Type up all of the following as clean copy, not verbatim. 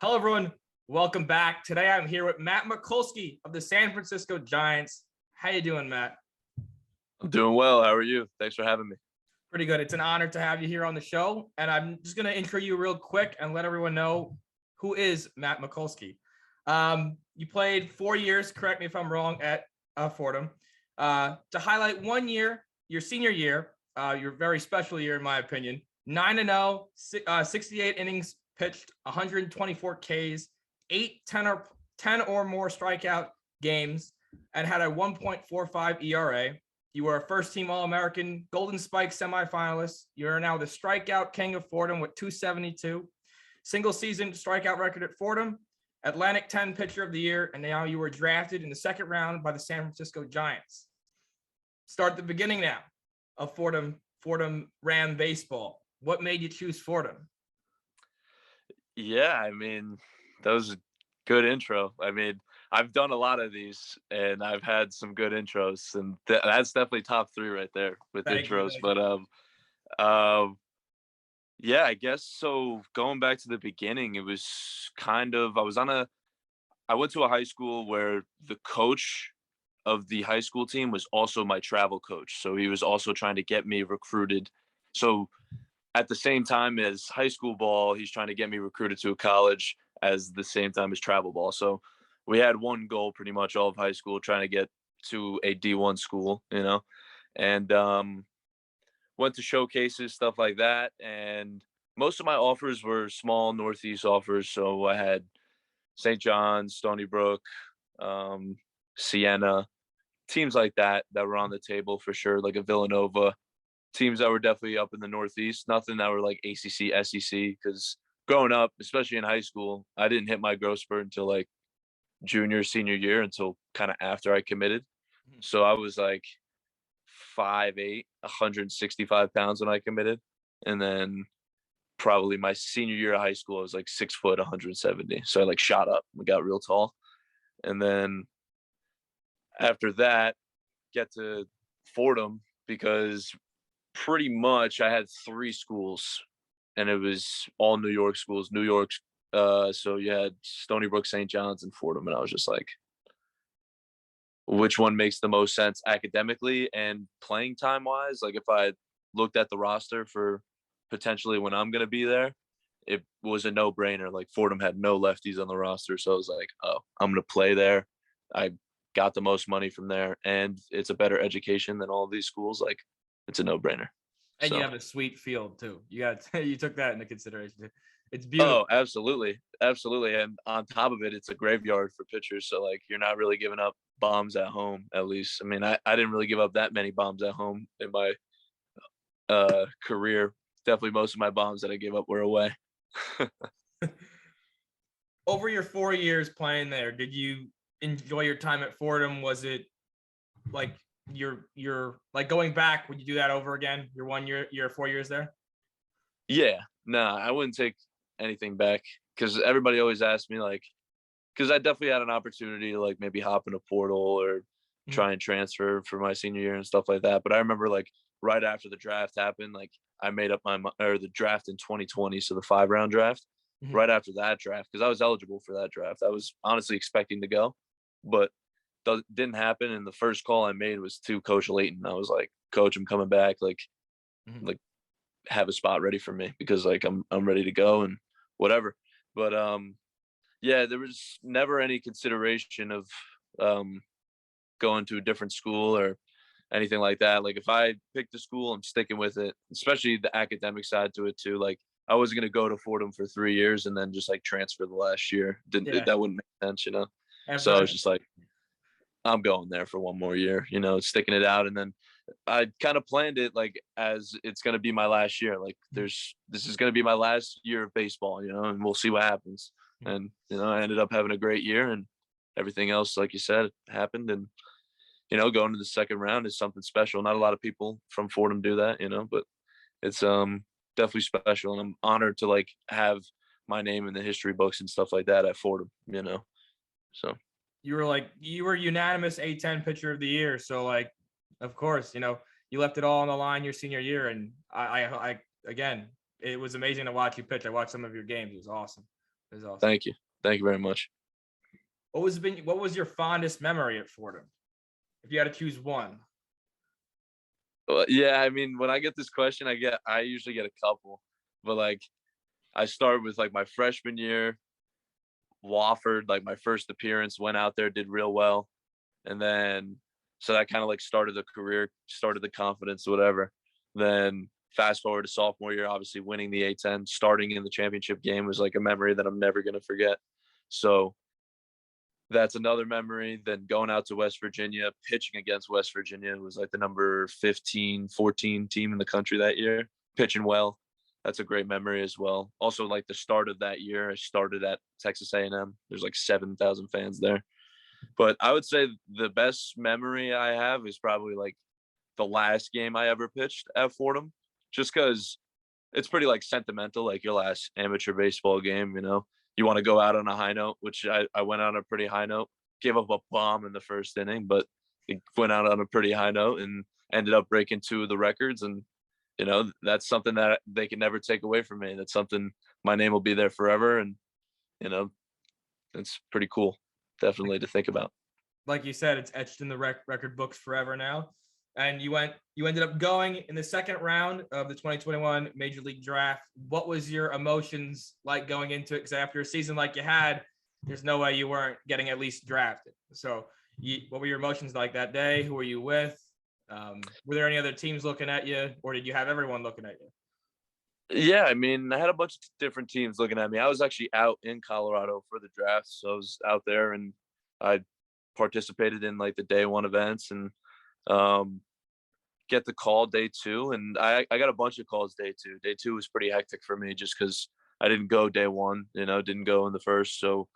Hello, everyone. Welcome back. Today, I'm here with Matt Mikulski of the San Francisco Giants. How you doing, Matt? I'm doing well. How are you? Thanks for having me. Pretty good. It's an honor to have you here on the show. And I'm just going to intro you real quick and let everyone know who is Matt Mikulski. You played 4 years, correct me if I'm wrong, at Fordham. To highlight 1 year, your senior year, your very special year, in my opinion, 9-0, 68 innings pitched, 124 Ks, 10 or more strikeout games, and had a 1.45 ERA. You were a first-team All-American, Golden Spike semifinalist. You're now the Strikeout King of Fordham with 272. Single-season strikeout record at Fordham, Atlantic 10 Pitcher of the Year, and now you were drafted in the second round by the San Francisco Giants. Start at the beginning now of Fordham Ram baseball. What made you choose Fordham? Yeah, that was a good intro. I've done a lot of these, and I've had some good intros, and that's definitely top 3 right there with intros. But yeah, I guess so. Going back to the beginning, it was kind of I went to a high school where the coach of the high school team was also my travel coach, so he was also trying to get me recruited. So at the same time as high school ball, he's trying to get me recruited to a college as the same time as travel ball. So we had one goal pretty much all of high school, trying to get to a D1 school, and went to showcases, stuff like that. And most of my offers were small Northeast offers. So I had St. John's, Stony Brook, Siena, teams like that were on the table for sure, like a Villanova. Teams that were definitely up in the Northeast, nothing that were like ACC, SEC, because growing up, especially in high school, I didn't hit my growth spurt until like junior, senior year, until kind of after I committed. So I was like 5'8", 165 pounds when I committed. And then probably my senior year of high school, I was like 6 foot, 170. So I like shot up and got real tall. And then after that, get to Fordham because pretty much I had 3 schools, and it was all New York schools. So you had Stony Brook, St. John's, and Fordham, and I was just like, which one makes the most sense academically and playing time wise? Like if I looked at the roster for potentially when I'm going to be there, it was a no brainer. Like Fordham had no lefties on the roster. So I was like, oh, I'm going to play there. I got the most money from there, and it's a better education than all of these schools. Like it's a no brainer. And you have a sweet field too. You took that into consideration. It's beautiful. Oh, absolutely. Absolutely. And on top of it, it's a graveyard for pitchers. So like you're not really giving up bombs at home, at least. I didn't really give up that many bombs at home in my career. Definitely most of my bombs that I gave up were away. Over your 4 years playing there, did you enjoy your time at Fordham? Was it like you're like going back, would you do that over again? Your 1 year, 4 years there? Yeah, nah, I wouldn't take anything back, because everybody always asks me, like, because I definitely had an opportunity to like maybe hop in a portal or try and transfer for my senior year and stuff like that. But I remember like right after the draft happened, like I made up the draft in 2020, so the 5-round draft. Right after that draft, because I was eligible for that draft, I was honestly expecting to go, but didn't happen. And the first call I made was to Coach Layton. I was like, Coach, I'm coming back. Like have a spot ready for me, because like I'm ready to go and whatever. But yeah, there was never any consideration of going to a different school or anything like that. Like if I picked a school, I'm sticking with it, especially the academic side to it too. Like I wasn't going to go to Fordham for 3 years and then just like transfer the last year. That wouldn't make sense, So I was just like, I'm going there for 1 more year, sticking it out. And then I kind of planned it like as it's going to be my last year. Like this is going to be my last year of baseball, and we'll see what happens. And, I ended up having a great year, and everything else, like you said, happened. And, going to the second round is something special. Not a lot of people from Fordham do that, but it's definitely special. And I'm honored to like have my name in the history books and stuff like that at Fordham, so. You were unanimous A10 pitcher of the year. So like, of course, you left it all on the line your senior year. And I again, it was amazing to watch you pitch. I watched some of your games. It was awesome. It was awesome. Thank you. Thank you very much. What was your fondest memory at Fordham? If you had to choose one. Well, yeah, I mean, when I get this question, I usually get a couple, but like I start with like my freshman year, Wofford, like my first appearance, went out there, did real well, and then so that kind of like started the career, started the confidence, whatever. Then fast forward to sophomore year, obviously winning the A10, starting in the championship game was like a memory that I'm never gonna forget. So that's another memory. Then going out to West Virginia, pitching against West Virginia, was like the number 15, 14 team in the country that year, pitching well. That's a great memory as well. Also, like the start of that year, I started at Texas A&M. There's like 7,000 fans there. But I would say the best memory I have is probably like the last game I ever pitched at Fordham, just because it's pretty like sentimental, like your last amateur baseball game, you know. You want to go out on a high note, which I went on a pretty high note. Gave up a bomb in the first inning, but it went out on a pretty high note and ended up breaking two of the records. And, you know, that's something that they can never take away from me. That's something my name will be there forever. And, you know, it's pretty cool, definitely to think about. Like you said, it's etched in the record books forever now. And you ended up going in the second round of the 2021 Major League Draft. What was your emotions like going into it? Because after a season like you had, there's no way you weren't getting at least drafted. So what were your emotions like that day? Who were you with? Were there any other teams looking at you, or did you have everyone looking at you? Yeah, I mean, I had a bunch of different teams looking at me. I was actually out in Colorado for the draft, so I was out there and I participated in like the day one events and get the call day two. And I got a bunch of calls day two. Day two was pretty hectic for me just because I didn't go day one, you know, didn't go in the first. So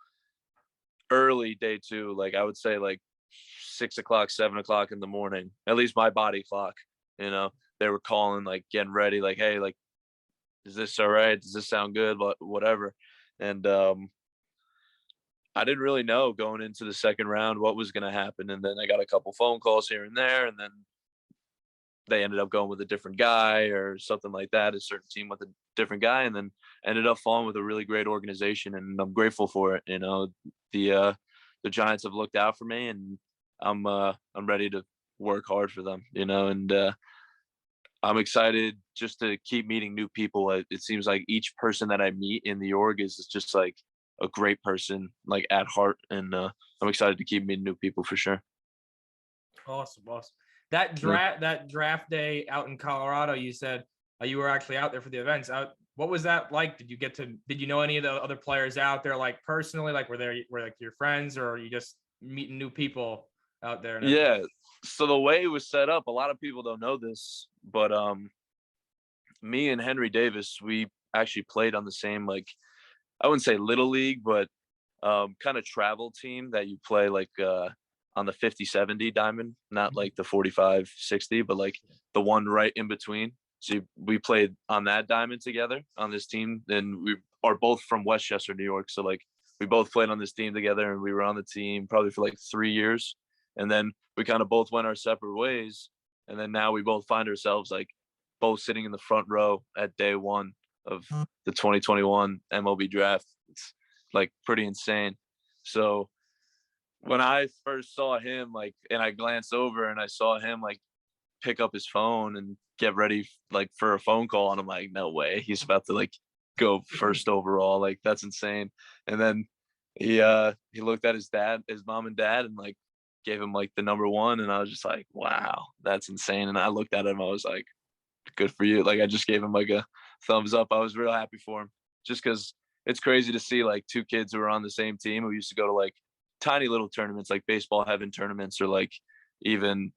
early day two, like I would say like 6 o'clock, 7 o'clock in the morning, at least my body clock, you know, they were calling, like getting ready, like, hey, like, is this all right? Does this sound good? Whatever. And I didn't really know going into the second round what was going to happen. And then I got a couple phone calls here and there. And then they ended up going with a different guy or something like that, a certain team with a different guy, and then ended up falling with a really great organization. And I'm grateful for it. You know, the Giants have looked out for me, and I'm ready to work hard for them, you know, and I'm excited just to keep meeting new people. It seems like each person that I meet in the org is just like a great person, like at heart. And I'm excited to keep meeting new people for sure. Awesome. That draft day out in Colorado, you said you were actually out there for the events. What was that like? Did you know any of the other players out there, like personally, like were like your friends, or are you just meeting new people out there? Yeah. So the way it was set up, a lot of people don't know this, but me and Henry Davis, we actually played on the same, like, I wouldn't say little league, but kind of travel team that you play like on the 50-70 diamond, not like the 45-60, but like the one right in between. So we played on that diamond together on this team, and we are both from Westchester, New York. So like we both played on this team together, and we were on the team probably for like 3 years. And then we kind of both went our separate ways. And then now we both find ourselves like both sitting in the front row at day one of the 2021 MLB draft. It's like pretty insane. So when I first saw him, like, and I glanced over and I saw him like pick up his phone and get ready like for a phone call, and I'm like, no way, he's about to like go first overall. Like, that's insane. And then he looked at his mom and dad, and like gave him like the number one, and I was just like, wow, that's insane. And I looked at him, I was like, good for you. Like, I just gave him like a thumbs up. I was real happy for him, just because it's crazy to see like two kids who are on the same team who used to go to like tiny little tournaments, like baseball heaven tournaments, or like even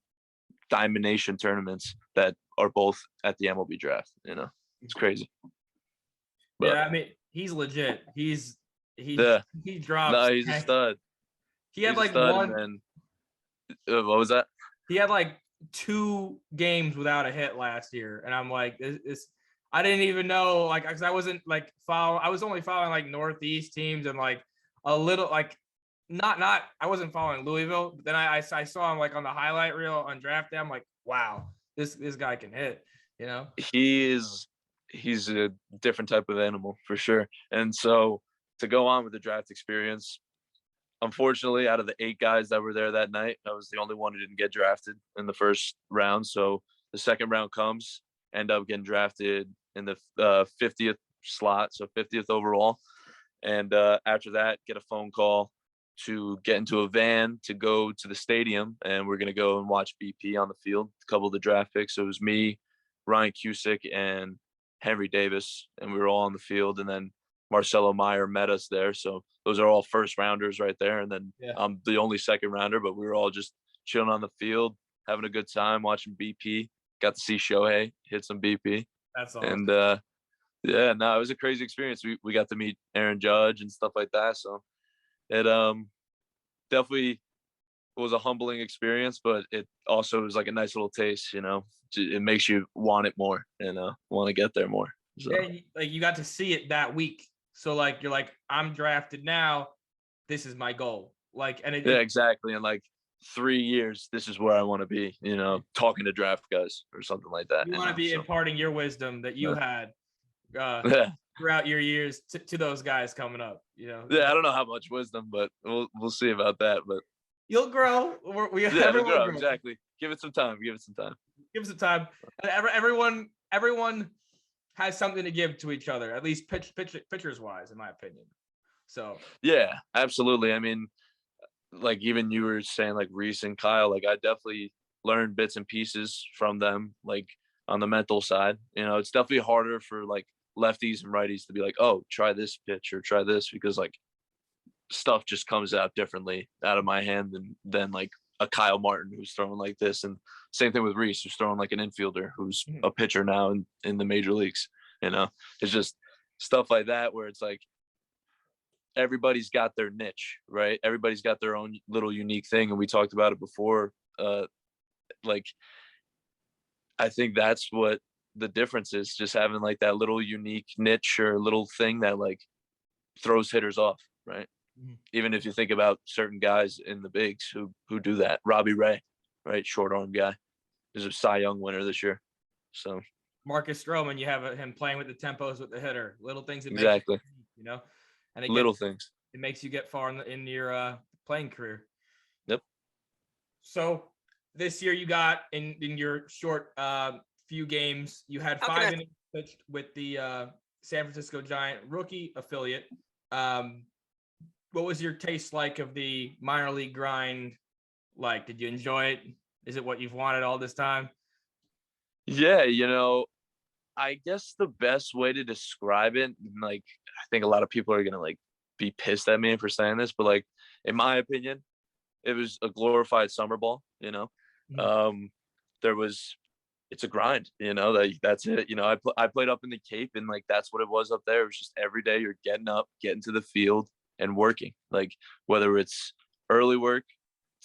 Diamond Nation tournaments, that are both at the MLB draft. You know, it's crazy. But, yeah, I mean, he's legit. He drops. No, he's a stud. He had like one. Man. What was that? He had like 2 games without a hit last year, and I'm like, this. I didn't even know, like, because I wasn't like I was only following like Northeast teams and like a little like not I wasn't following Louisville. But then I saw him like on the highlight reel on draft day. I'm like, wow, this guy can hit. You know, he's a different type of animal for sure. And so to go on with the draft experience. Unfortunately, out of the 8 guys that were there that night, I was the only one who didn't get drafted in the first round. So the second round comes, end up getting drafted in the 50th slot, so 50th overall. And after that, get a phone call to get into a van to go to the stadium, and we're going to go and watch BP on the field, a couple of the draft picks. So it was me, Ryan Cusick, and Henry Davis, and we were all on the field. And then Marcelo Meyer met us there. So those are all first rounders right there. And then I'm the only second rounder, but we were all just chilling on the field, having a good time, watching BP. Got to see Shohei hit some BP. That's awesome. And it was a crazy experience. We got to meet Aaron Judge and stuff like that. So it definitely was a humbling experience, but it also was like a nice little taste, it makes you want it more and want to get there more. So. Yeah, like you got to see it that week. So like, you're like, I'm drafted now. This is my goal. Like, and exactly. And like 3 years, this is where I want to be, talking to draft guys or something like that. You want to be imparting your wisdom that you had throughout your years to those guys coming up, Yeah, I don't know how much wisdom, but we'll see about that. But you'll grow. It'll grow. Exactly. Give it some time. Give it some time. Everyone has something to give to each other, at least pitchers wise, in my opinion. So yeah, absolutely. I mean, like even you were saying, like Reese and Kyle, like I definitely learned bits and pieces from them, like on the mental side. It's definitely harder for like lefties and righties to be like, oh, try this pitch or try this, because like stuff just comes out differently out of my hand than like a Kyle Martin who's throwing like this. And same thing with Reese, who's throwing like an infielder who's a pitcher now in the major leagues. It's just stuff like that where it's like everybody's got their niche, right? Everybody's got their own little unique thing. And we talked about it before. Like, I think that's what the difference is, just having like that little unique niche or little thing that like throws hitters off, right? Even if you think about certain guys in the bigs who do that. Robbie Ray, right? Short arm guy. He's a Cy Young winner this year. So Marcus Stroman, you have him playing with the tempos with the hitter. Little things that exactly. Make and again, little things. It makes you get far in your playing career. Yep. So this year you got in your short few games, you had 5 innings pitched with the San Francisco Giant rookie affiliate. What was your taste like of the minor league grind? Like, did you enjoy it? Is it what you've wanted all this time? Yeah, I guess the best way to describe it, like, I think a lot of people are going to like be pissed at me for saying this, but like, in my opinion, it was a glorified summer ball, it's a grind, that's it. I played up in the Cape, and like, that's what it was up there. It was just every day you're getting up, getting to the field and working, like whether it's early work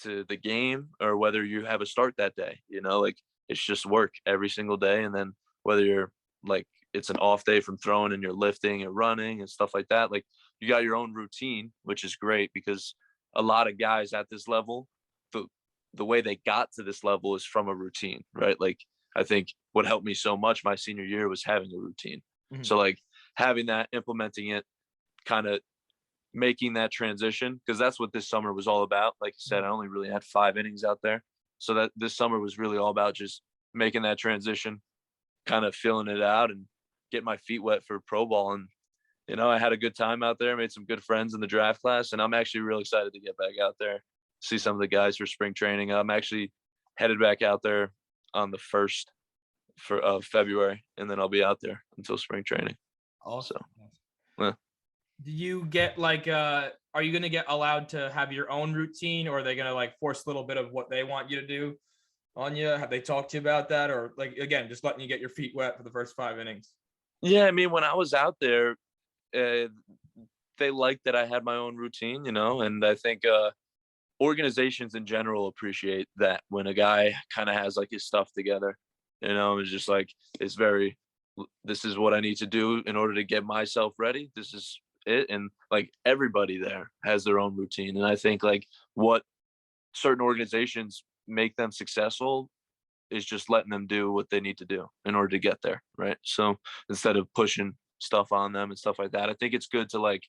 to the game or whether you have a start that day, like it's just work every single day. And then whether you're like, it's an off day from throwing and you're lifting and running and stuff like that, like you got your own routine, which is great, because a lot of guys at this level, the way they got to this level is from a routine, right? Like, I think what helped me so much my senior year was having a routine. So like having that, implementing it, kind of making that transition, because that's what this summer was all about. Like you said, I only really had 5 innings out there. So that this summer was really all about just making that transition, kind of feeling it out and get my feet wet for pro ball. And, I had a good time out there, made some good friends in the draft class, and I'm actually real excited to get back out there, see some of the guys for spring training. I'm actually headed back out there on the 1st of February, and then I'll be out there until spring training. Awesome. So, yeah. Do you get like, are you going to get allowed to have your own routine, or are they going to like force a little bit of what they want you to do on you? Have they talked to you about that, or like, again, just letting you get your feet wet for the first 5 innings? Yeah. I mean, when I was out there, they liked that I had my own routine, and I think organizations in general appreciate that when a guy kind of has like his stuff together, it's just like, this is what I need to do in order to get myself ready. This is it. And like everybody there has their own routine. And I think like what certain organizations make them successful is just letting them do what they need to do in order to get there. Right. So instead of pushing stuff on them and stuff like that, I think it's good to like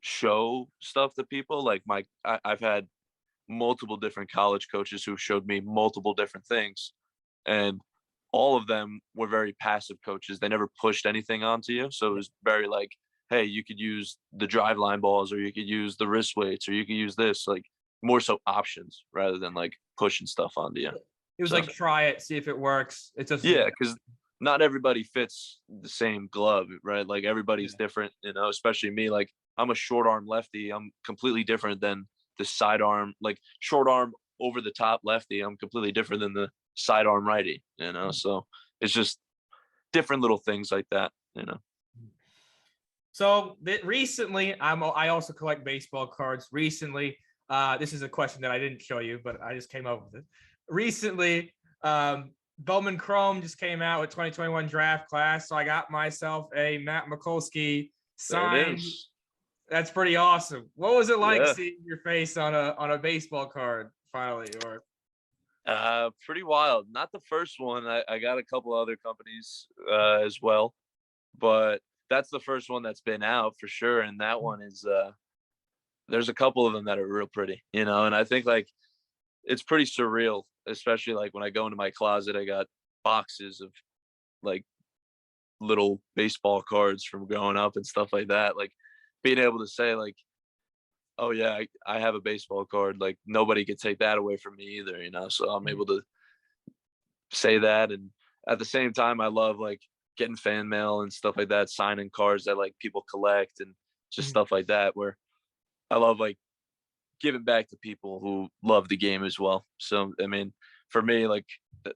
show stuff to people. Like I've had multiple different college coaches who showed me multiple different things, and all of them were very passive coaches. They never pushed anything onto you. So it was very like, hey, you could use the drive line balls, or you could use the wrist weights, or you could use this, like more so options rather than like pushing stuff onto you. It was So like, try it, see if it works. It's just, yeah, because not everybody fits the same glove, right? Like everybody's different, especially me. Like I'm a short arm lefty. I'm completely different than the sidearm, like short arm over the top lefty. I'm completely different than the sidearm righty. So it's just different little things like that. So recently, I also collect baseball cards. Recently, this is a question that I didn't show you, but I just came up with it. Recently, Bowman Chrome just came out with 2021 draft class, so I got myself a Matt Mikulski There it signed. is. That's pretty awesome. What was it like Yeah. seeing your face on a baseball card finally? Or Pretty wild. Not the first one. I got a couple other companies as well, but that's the first one that's been out for sure. And that one is there's a couple of them that are real pretty. And I think like it's pretty surreal, especially like when I go into my closet, I got boxes of like little baseball cards from growing up and stuff like that. Like being able to say like, oh yeah, I have a baseball card. Like nobody could take that away from me either. So I'm able to say that. And at the same time, I love like getting fan mail and stuff like that, signing cards that like people collect and just stuff like that, where I love like giving back to people who love the game as well. So, I mean, for me, like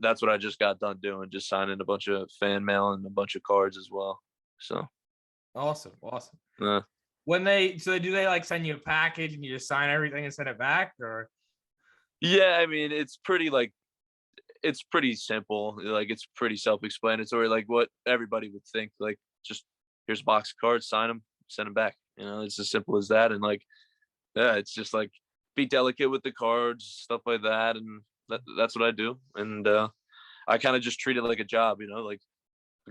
that's what I just got done doing, just signing a bunch of fan mail and a bunch of cards as well. So awesome. uh, When do they like send you a package and you just sign everything and send it back, or? yeah, I mean, it's pretty simple. Like it's pretty self-explanatory, like what everybody would think. Like just here's a box of cards, sign them, send them back. It's as simple as that. And like, yeah, it's just like be delicate with the cards, stuff like that. And that's what I do. And I kind of just treat it like a job, like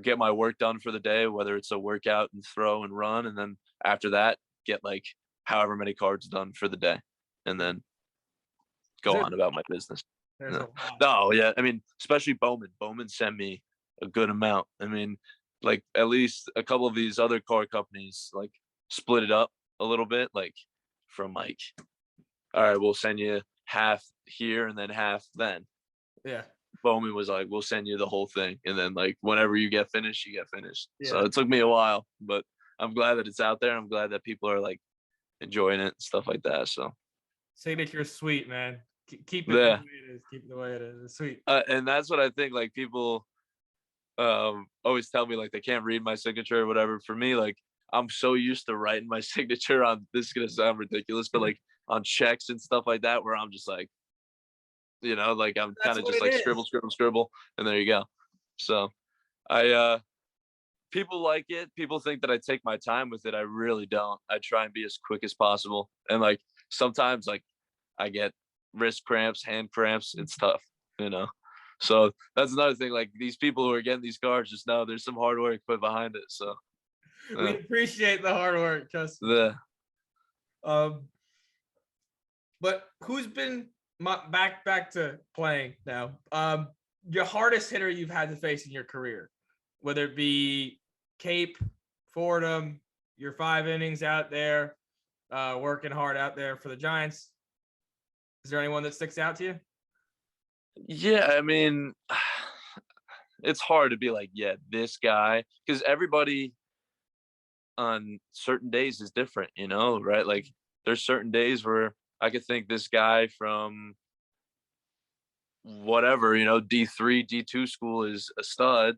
get my work done for the day, whether it's a workout and throw and run. And then after that, get like however many cards done for the day. And then go on about my business. There's a No. lot. No, yeah. I mean, especially Bowman. Bowman sent me a good amount. I mean, like at least a couple of these other card companies like split it up a little bit, like from like, all right, we'll send you half here and then half then. Yeah. Bowman was like, we'll send you the whole thing. And then like whenever you get finished, you get finished. Yeah. So it took me a while, but I'm glad that it's out there. I'm glad that people are like enjoying it and stuff like that. So signature is sweet, man. Keep it yeah. the way it is. Keep it the way it is. It's sweet. And that's what I think. Like people always tell me like they can't read my signature or whatever. For me, like I'm so used to writing my signature on, this is gonna sound ridiculous, but like on checks and stuff like that, where I'm just like, like I'm kind of just like scribble, and there you go. So I people like it. People think that I take my time with it. I really don't. I try and be as quick as possible. And like sometimes like I get wrist cramps, hand cramps. It's tough. So that's another thing. Like these people who are getting these cards, just know there's some hard work put behind it. So we appreciate the hard work, just but who's been back to playing now? Your hardest hitter you've had to face in your career, whether it be Cape, Fordham, your 5 innings out there, working hard out there for the Giants. Is there anyone that sticks out to you? Yeah, I mean, it's hard to be like, yeah, this guy, because everybody on certain days is different, right? Like there's certain days where I could think this guy from whatever, D3, D2 school is a stud,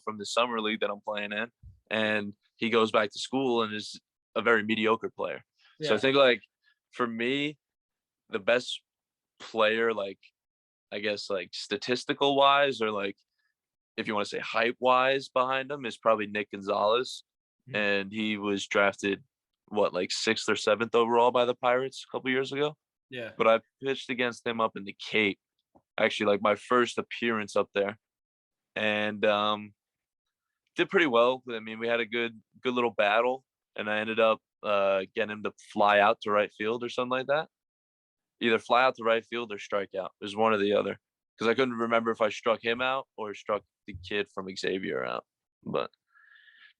from the summer league that I'm playing in. And he goes back to school and is a very mediocre player. Yeah. So I think like for me, the best player, like, I guess like statistical wise, or like, if you want to say hype wise behind him, is probably Nick Gonzalez. Mm-hmm. And he was drafted like 6th or 7th overall by the Pirates a couple years ago. Yeah. But I pitched against him up in the Cape, actually like my first appearance up there, and did pretty well. I mean, we had a good little battle, and I ended up get him to fly out to right field or something like that. Either fly out to right field or strike out. It was one or the other. Because I couldn't remember if I struck him out or struck the kid from Xavier out. But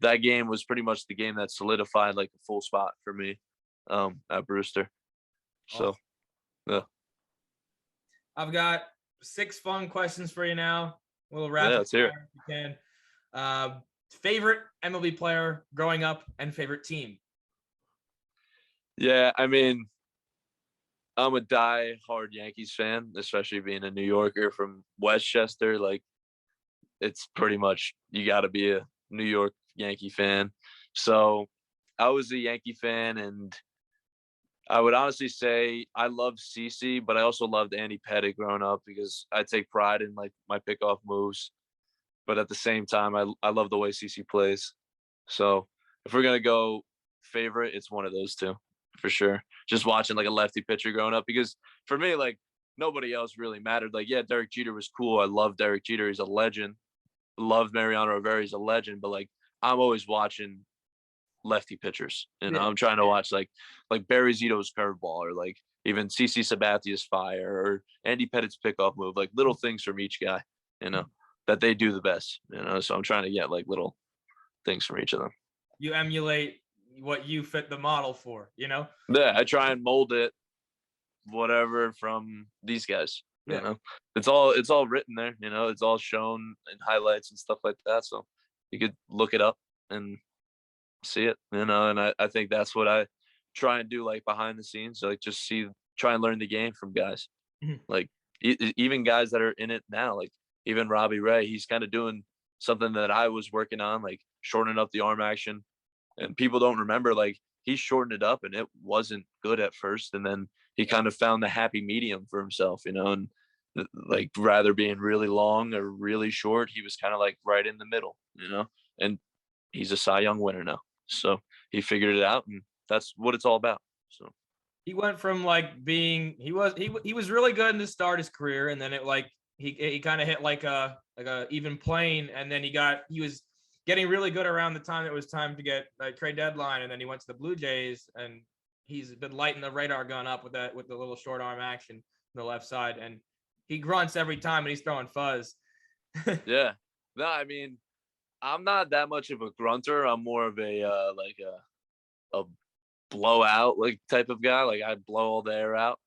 that game was pretty much the game that solidified like a full spot for me at Brewster. So, yeah. I've got 6 fun questions for you now. We'll wrap Let's hear it. if we can. Favorite MLB player growing up and favorite team? Yeah, I mean, I'm a die-hard Yankees fan, especially being a New Yorker from Westchester. Like, it's pretty much you got to be a New York Yankee fan. So I was a Yankee fan, and I would honestly say I loved CeCe, but I also loved Andy Pettitte growing up because I take pride in like my pickoff moves. But at the same time, I love the way CeCe plays. So if we're gonna go favorite, it's one of those two for sure. Just watching like a lefty pitcher growing up, because for me, like nobody else really mattered. Like, yeah, Derek Jeter was cool. I love Derek Jeter. He's a legend. Love Mariano Rivera. He's a legend. But like I'm always watching lefty pitchers. You know, I'm trying to watch like Barry Zito's curveball, or like even CC Sabathia's fire, or Andy Pettitte's pickoff move, like little things from each guy, you know, that they do the best, you know. So I'm trying to get like little things from each of them. You emulate what you fit the model for, you know? Yeah, I try and mold it, whatever from these guys. You know, it's all written there. You know, it's all shown in highlights and stuff like that. So you could look it up and see it. You know, and I think that's what I try and do, like behind the scenes, like just try and learn the game from guys, like even guys that are in it now, like even Robbie Ray. He's kind of doing something that I was working on, like shortening up the arm action. And people don't remember, like he shortened it up and it wasn't good at first, and then he kind of found the happy medium for himself, you know, and like rather being really long or really short, he was kind of like right in the middle, you know. And he's a Cy Young winner now, so he figured it out, and that's what it's all about. So he went from like being he was really good in the start of his career, and then it like he kind of hit like a even plane, and then he was getting really good around the time it was time to get like trade deadline, and then he went to the Blue Jays, and he's been lighting the radar gun up with the little short arm action on the left side, and he grunts every time, and he's throwing fuzz. yeah, no, I mean, I'm not that much of a grunter. I'm more of a like a blowout like type of guy. Like I blow all the air out,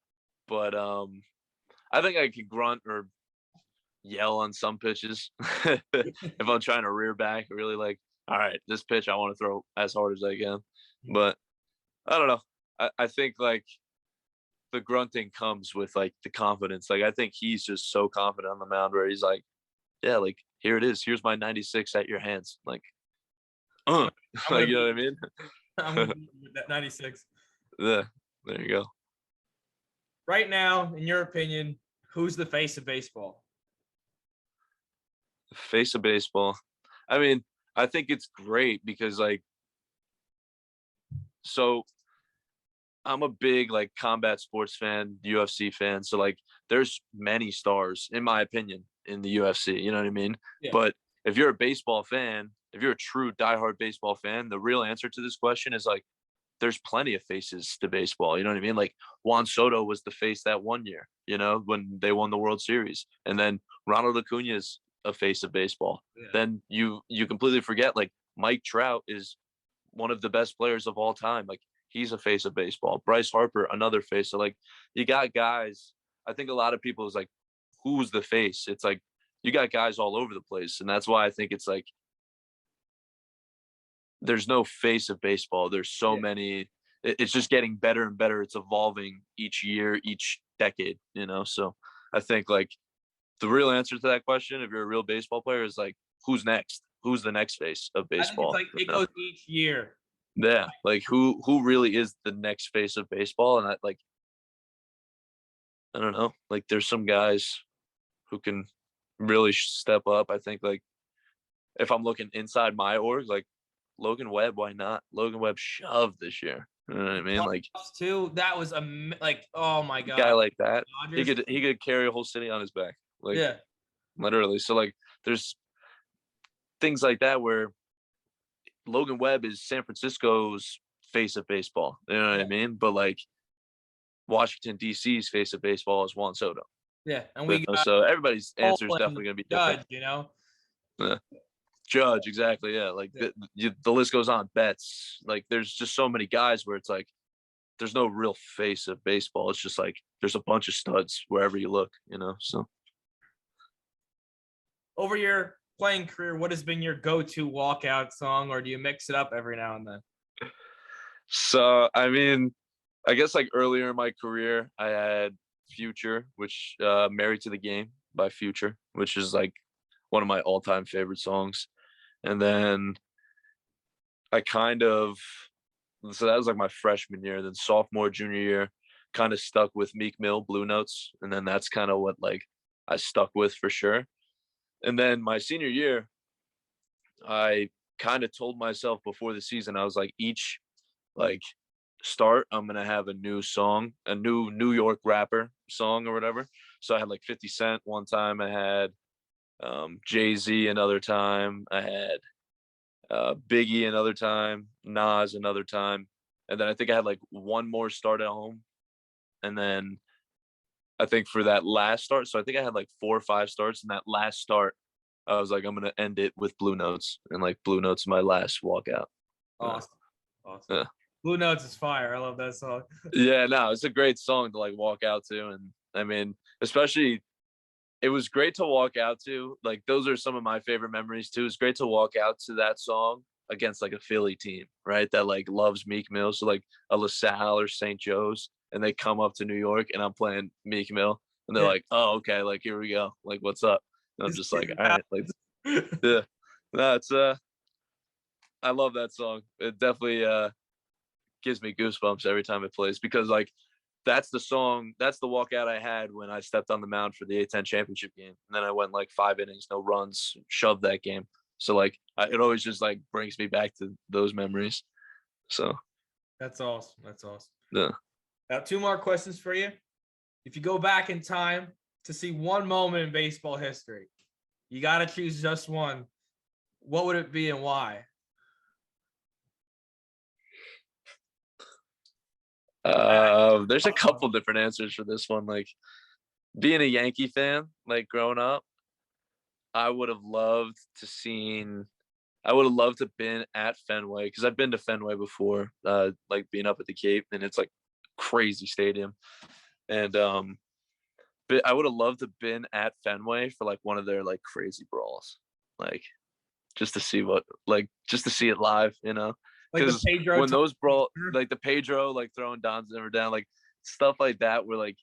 but I think I could grunt or yell on some pitches if I'm trying to rear back. Really, like, all right, this pitch I want to throw as hard as I can. But I don't know. I think like the grunting comes with like the confidence. Like I think he's just so confident on the mound where he's like, yeah, like here it is. Here's my 96 at your hands. Like, like you know what I mean? I'm gonna be that 96. Yeah, there you go. Right now, in your opinion, who's the face of baseball? The face of baseball. I mean, I think it's great because like, so I'm a big like combat sports fan, UFC fan. So like there's many stars, in my opinion, in the UFC. You know what I mean? Yeah. But if you're a baseball fan, if you're a true diehard baseball fan, the real answer to this question is like there's plenty of faces to baseball. You know what I mean? Like Juan Soto was the face that one year, you know, when they won the World Series. And then Ronald Acuna is a face of baseball. Yeah. Then you completely forget like Mike Trout is one of the best players of all time. Like he's a face of baseball. Bryce Harper, another face. So like you got guys. I think a lot of people is like, who's the face? It's like you got guys all over the place. And that's why I think it's like there's no face of baseball. There's so many. It's just getting better and better. It's evolving each year, each decade, you know? So I think like the real answer to that question, if you're a real baseball player, is like, who's next? Who's the next face of baseball? I think it's like it goes each year. Yeah, like who really is the next face of baseball? And I don't know. Like there's some guys who can really step up. I think like if I'm looking inside my org, like Logan Webb, why not? Logan Webb shoved this year. You know what I mean? Like too. That was like, oh my god, a guy like that. Dodgers. He could carry a whole city on his back. Like yeah, literally. So like there's things like that where Logan Webb is San Francisco's face of baseball. You know what I mean? But like Washington D.C.'s face of baseball is Juan Soto. Yeah, and You we know, got so everybody's answer is Cole and definitely going to be different. Judge, you know. Yeah. Judge, exactly. Yeah, like the list goes on. Betts, like there's just so many guys where it's like there's no real face of baseball. It's just like there's a bunch of studs wherever you look, you know. So Over your playing career, what has been your go-to walkout song, or do you mix it up every now and then? So I mean, I guess like earlier in my career, I had Future, which Married to the Game by Future, which is like one of my all-time favorite songs. And then I kind of, so that was like my freshman year. Then sophomore, junior year, kind of stuck with Meek Mill, Blue Notes. And then that's kind of what like I stuck with for sure. And then my senior year, I kind of told myself before the season, I was like, each like start, I'm gonna have a new song, a new New York rapper song or whatever. So I had like 50 Cent one time, I had Jay-Z another time, I had Biggie another time, Nas another time, and then I think I had like one more start at home, and then I think for that last start, so I think I had like 4 or 5 starts, and that last start, I was like, I'm gonna end it with Blue Notes, and like Blue Notes my last walkout. Awesome, awesome. Yeah. Blue Notes is fire. I love that song. Yeah, no, it's a great song to like walk out to, and I mean, especially it was great to walk out to. Like those are some of my favorite memories too. It's great to walk out to that song against like a Philly team, right? That like loves Meek Mill, so like a LaSalle or St. Joe's, and they come up to New York, and I'm playing Meek Mill, and they're like, "Oh, okay, like here we go, like what's up?" And I'm just like, "All right, like, yeah, no, it's I love that song. It definitely gives me goosebumps every time it plays because like that's the song, that's the walkout I had when I stepped on the mound for the A10 championship game. And then I went like 5 innings, no runs, shoved that game. So like it always just like brings me back to those memories. So That's awesome. That's awesome. yeah. Now, 2 more questions for you. If you go back in time to see one moment in baseball history, you got to choose just one. What would it be and why? There's a couple different answers for this one. Like being a Yankee fan, like growing up, I would have loved to been at Fenway because I've been to Fenway before, like being up at the Cape, and it's like crazy stadium. And but I would have loved to been at Fenway for like one of their like crazy brawls, like just to see just to see it live, you know. Like the Because Pedro. when those brawl, like the Pedro, like throwing Don Zimmer down, like stuff like that, where like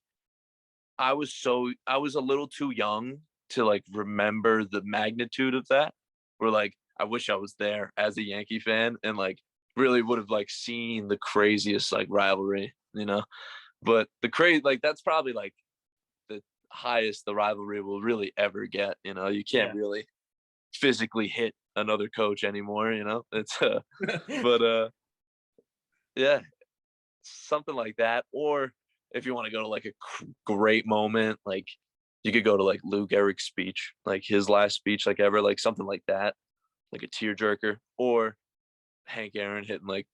I was a little too young to like remember the magnitude of that. Where like I wish I was there as a Yankee fan and like really would have like seen the craziest like rivalry, you know. But like that's probably like the highest the rivalry will really ever get. You know, you can't really physically hit another coach anymore. You know, it's but yeah, something like that. Or if you want to go to like a great moment, like you could go to like Lou Gehrig's speech, like his last speech, like ever, like something like that, like a tearjerker, or Hank Aaron hitting like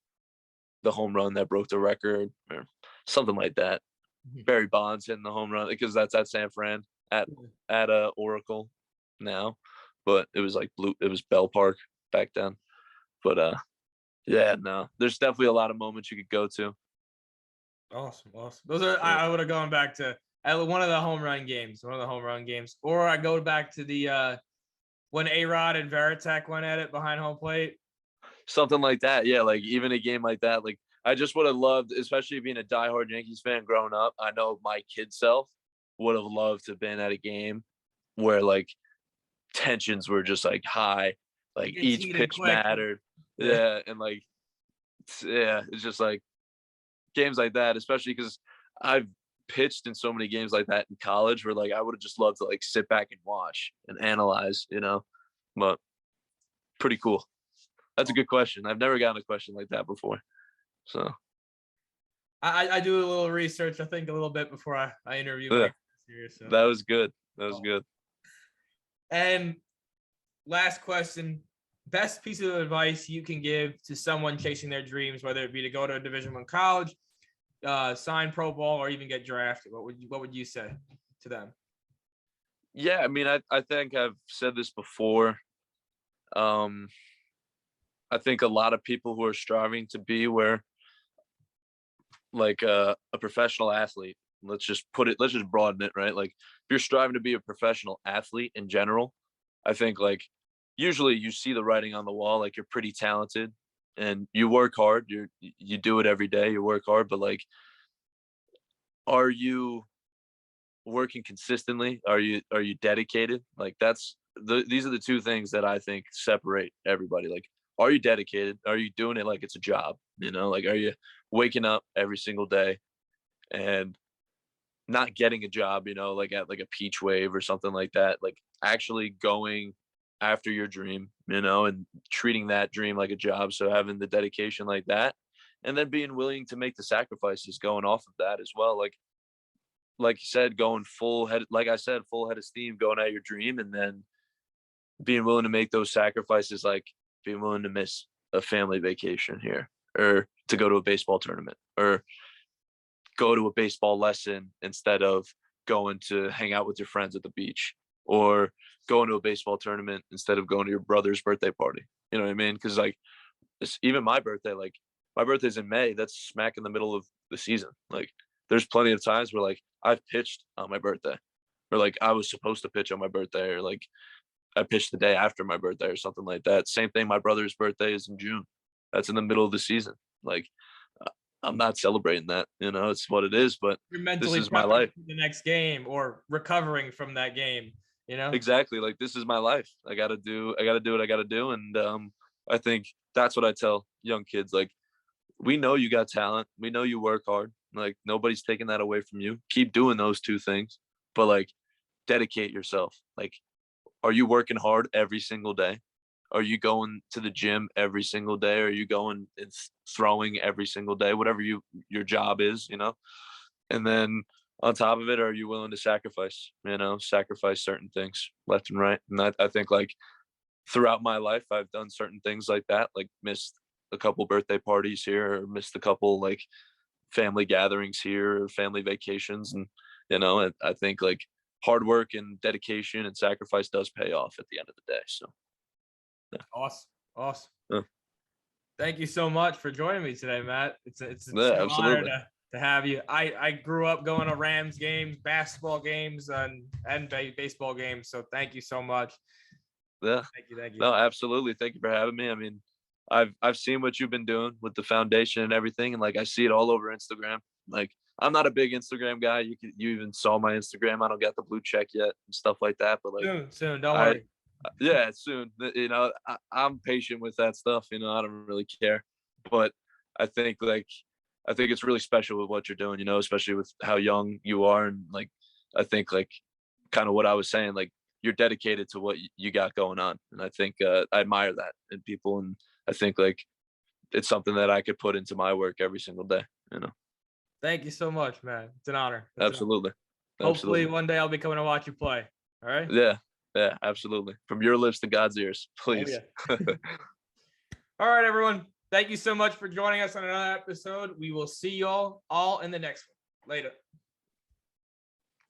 the home run that broke the record, or something like that. Barry Bonds hitting the home run because that's at San Fran at Oracle now, but it was like it was Bell Park back then. But yeah, no, there's definitely a lot of moments you could go to. Awesome. Those are I would have gone back to one of the home run games, or I go back to the when A-Rod and Veritek went at it behind home plate. Something like that, yeah. Like even a game like that, like I just would have loved, especially being a diehard Yankees fan growing up. I know my kid self would have loved to have been at a game where like tensions were just like high, like each pitch mattered. Yeah, and like it's just like games like that, especially because I've pitched in so many games like that in college where like I would have just loved to like sit back and watch and analyze, you know. But pretty cool. That's a good question. I've never gotten a question like that before. So I do a little research, I think a little bit before I interview my here, so. That was good. That was good. And last question, best piece of advice you can give to someone chasing their dreams, whether it be to go to a Division I college, sign pro ball, or even get drafted? What would you say to them? Yeah, I mean, I think I've said this before. I think a lot of people who are striving to be where like a professional athlete, let's just broaden it, right? Like if you're striving to be a professional athlete in general, I think like usually you see the writing on the wall, like you're pretty talented and you work hard, you do it every day, you work hard, but like, are you working consistently? Are you dedicated? Like these are the two things that I think separate everybody. Like, are you dedicated? Are you doing it like it's a job? Like, are you waking up every single day and not getting a job, like at like a Peach Wave or something like that, like actually going after your dream, and treating that dream like a job. So having the dedication like that, and then being willing to make the sacrifices going off of that as well. Like you said, going full head, like I said, full head of steam, going at your dream, and then being willing to make those sacrifices, like being willing to miss a family vacation here, or to go to a baseball tournament, or go to a baseball lesson instead of going to hang out with your friends at the beach, or going to a baseball tournament instead of going to your brother's birthday party. You know what I mean? Because like even my birthday, like my birthday's in May. That's smack in the middle of the season. Like there's plenty of times where like I've pitched on my birthday, or like I was supposed to pitch on my birthday, or like I pitched the day after my birthday or something like that. Same thing. My brother's birthday is in June. That's in the middle of the season. Like I'm not celebrating that. It's what it is. But You're this mentally is my prepping life. for the next game or recovering from that game. Exactly. Like this is my life. I gotta do what I gotta do. And I think that's what I tell young kids. Like, we know you got talent. We know you work hard. Like nobody's taking that away from you. Keep doing those two things, but like dedicate yourself. Like, are you working hard every single day? Are you going to the gym every single day? Are you going and throwing every single day? Whatever your job is, And then on top of it, are you willing to sacrifice? Sacrifice certain things left and right. And I think like throughout my life, I've done certain things like that, like missed a couple birthday parties here, or missed a couple like family gatherings here, or family vacations, and I think like hard work and dedication and sacrifice does pay off at the end of the day. So yeah. Awesome. Yeah. Thank you so much for joining me today, Matt. It's Yeah, an honor absolutely. to have you. I grew up going to Rams games, basketball games, and baseball games. So thank you so much. Yeah. Thank you. No, absolutely. Thank you for having me. I mean, I've seen what you've been doing with the foundation and everything, and like I see it all over Instagram. Like I'm not a big Instagram guy. You even saw my Instagram. I don't got the blue check yet and stuff like that. But like Soon. Don't worry. Yeah, soon. I'm patient with that stuff. I don't really care. But I think it's really special with what you're doing. Especially with how young you are, and like I think like kind of what I was saying, like you're dedicated to what you got going on, and I think I admire that in people, and I think like it's something that I could put into my work every single day. Thank you so much, man. It's an honor. Absolutely. Hopefully Absolutely. one day I'll be coming to watch you play. All right. Yeah, absolutely. From your lips to God's ears, please. Oh, yeah. All right, everyone. Thank you so much for joining us on another episode. We will see y'all all in the next one. Later.